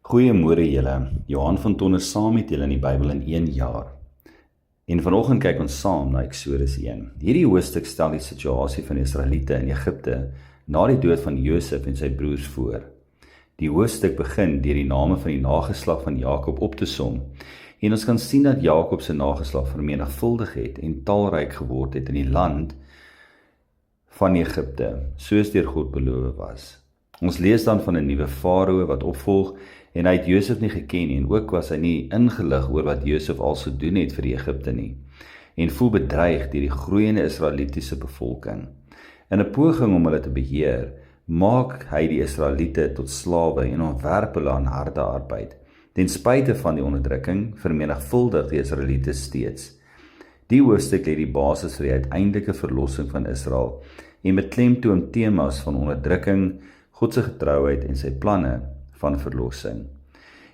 Goeiemôre julle, Johan van Tonner saam met julle in die Bybel in 1 jaar. En vanoggend kyk ons saam na Eksodus 1. Hierdie hoofstuk stel die situasie van die Israeliete in Egipte na die dood van Josef en sy broers voor. Die hoofstuk begin deur die name van die nageslag van Jakob op te som. En ons kan sien dat Jakob se nageslag vermenigvuldig het en talryk geword het in die land van Egipte, soos deur God beloof was. Ons lees dan van 'n nuwe farao wat opvolg en hy het Josef nie geken nie en ook was hy nie ingelig oor wat Josef al so doen het vir die Egipte nie en voel bedreig deur die groeiende Israelitiese bevolking. In 'n poging om hulle te beheer, maak hy die Israeliete tot slawe en ontwerp hulle aan harde arbeid. Ten spyte van die onderdrukking, vermenigvuldig die Israeliete steeds. Die hoofstuk lê die basis vir die uiteindelike verlossing van Israel en beklemtoon temas van onderdrukking, God se getrouheid en sy planne van verlossing.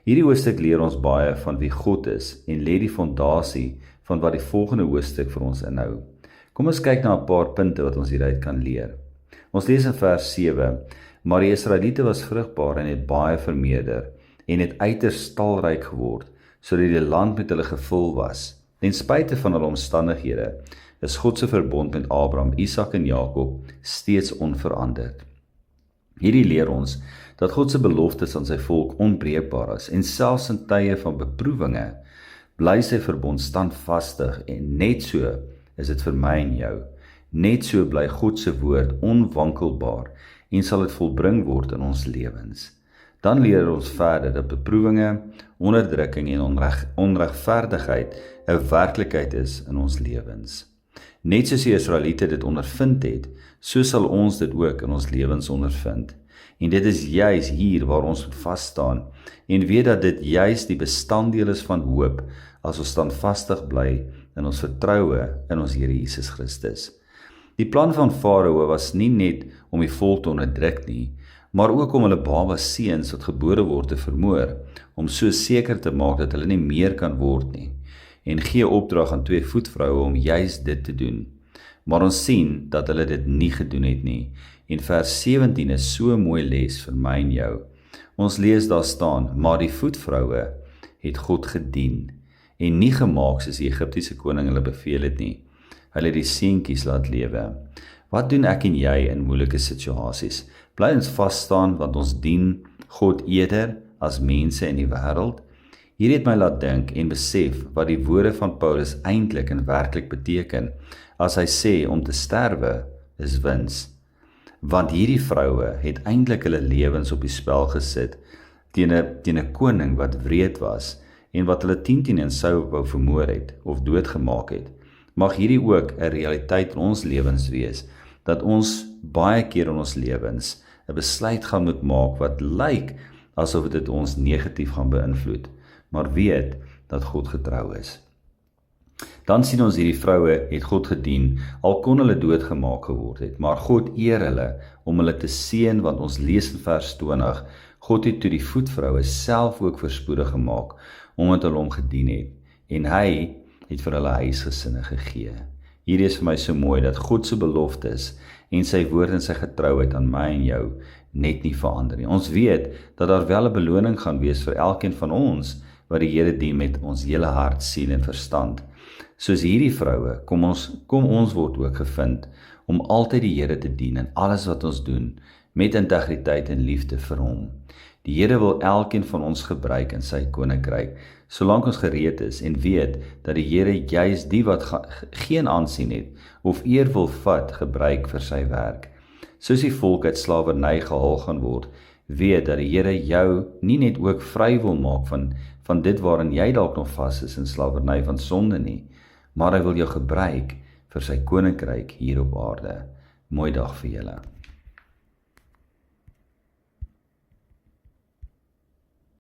Hierdie hoofstuk leer ons baie van wie God is en lê die fondasie van wat die volgende hoofstuk vir ons inhou. Kom ons kyk na 'n paar punte wat ons hieruit kan leer. Ons lees in vers 7, maar die Israeliete was vrugbaar en het baie vermeerder en het uiters talryk geword, sodat die land met hulle gevul was. Ten spyte van hulle omstandighede, is God se verbond met Abraham, Isak en Jakob steeds onveranderd. Hierdie leer ons dat God se beloftes aan sy volk onbreekbaar is en selfs in tye van beproewinge bly sy verbond standvastig en net so is dit vir my en jou. Net so bly God se woord onwankelbaar en sal dit volbring word in ons lewens. Dan leer ons verder dat beproewinge, onderdrukking en onregverdigheid 'n werklikheid is in ons lewens. Net soos die Israeliete dit ondervind het, so sal ons dit ook in ons lewens ondervind. En dit is juis hier waar ons moet vas staan en weet dat dit juis die bestanddeel is van hoop as ons standvastig bly in ons vertroue in ons Here Jesus Christus. Die plan van Farao was nie net om die volk te onderdruk nie, maar ook om hulle baba seuns wat gebore word te vermoor, om so seker te maak dat hulle nie meer kan word nie, en gee opdrag aan 2 voetvroue om juis dit te doen. Maar ons sien dat hulle dit nie gedoen het nie, en vers 17 is so 'n mooi les vir my en jou. Ons lees daar staan, maar die voetvroue het God gedien, en nie gemaak soos die Egiptiese koning hulle beveel het nie. Hulle het die seentjies laat lewe. Wat doen ek en jy in moeilike situasies? Bly ons vas staan want ons dien God eerder as mense in die wêreld? Hierdie het my laat dink en besef wat die woorde van Paulus eintlik en werklik beteken as hy sê om te sterwe is wins. Want hierdie vroue het eintlik hulle lewens op die spel gesit teen 'n koning wat wreed was en wat hulle 10 en sou wou vermoor het of doodgemaak het. Mag hierdie ook 'n realiteit in ons lewens wees, dat ons baie keer in ons lewens 'n besluit gaan moet maak wat lyk asof dit ons negatief gaan beïnvloed, maar weet dat God getrou is. Dan sien ons hierdie vroue het God gedien, al kon hulle doodgemaak geword het, maar God eer hulle om hulle te seën, want ons lees in vers 20, God het toe die voetvroue self ook voorspoedig gemaak, omdat hulle hom gedien het, en hy het vir hulle huisgesinne gegee. Hierdie is vir my so mooi, dat God se beloftes en sy woord en sy getrouheid aan my en jou net nie verander nie. Ons weet dat daar wel 'n beloning gaan wees vir elkeen van ons, wat die Here dien met ons hele hart, siel en verstand. Soos hierdie vroue, kom ons word ook gevind om altyd die Here te dien in alles wat ons doen, met integriteit en liefde vir hom. Die Here wil elkeen van ons gebruik in sy koninkryk, solank ons gereed is en weet dat die Here juis die wat geen aansien het of eer wil vat, gebruik vir sy werk. Soos die volk uit slawerny gehaal gaan word, weet dat die Here jou nie net ook vry wil maak van dit waarin jy dalk nog vas is in slawerny van sonde nie, maar hy wil jou gebruik vir sy koninkryk hier op aarde. Mooi dag vir julle.